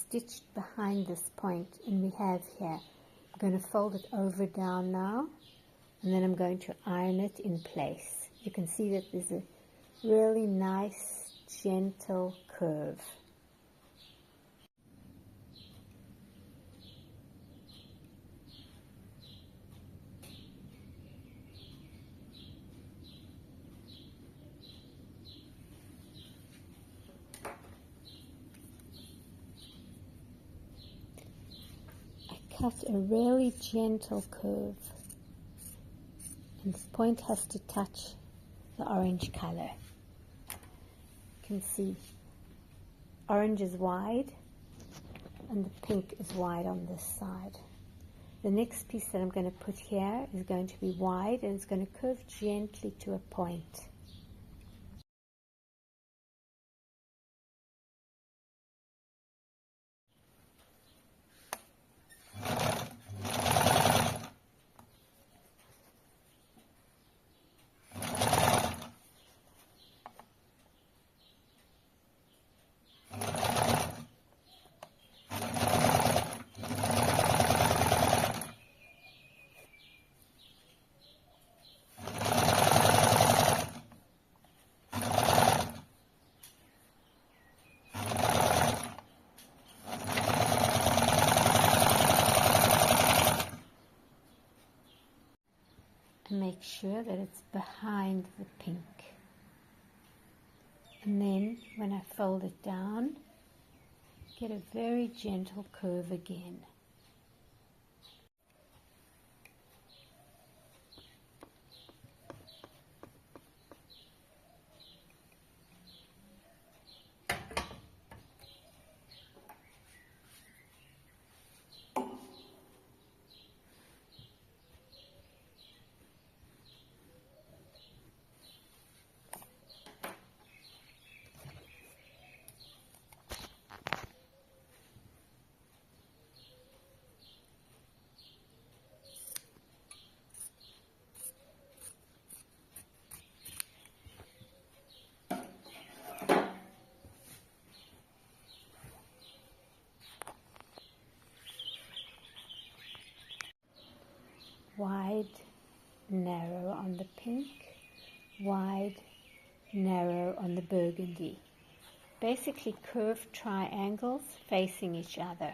stitched behind this point, and we have here. I'm going to fold it over down now, and then I'm going to iron it in place. You can see that there's a really nice, gentle curve. Cut a really gentle curve, and the point has to touch the orange color. You can see orange is wide and the pink is wide on this side. The next piece that I'm going to put here is going to be wide, and it's going to curve gently to a point. And make sure that it's behind the pink. And then when I fold it down, get a very gentle curve again. Wide, narrow on the pink, wide, narrow on the burgundy. Basically curved triangles facing each other.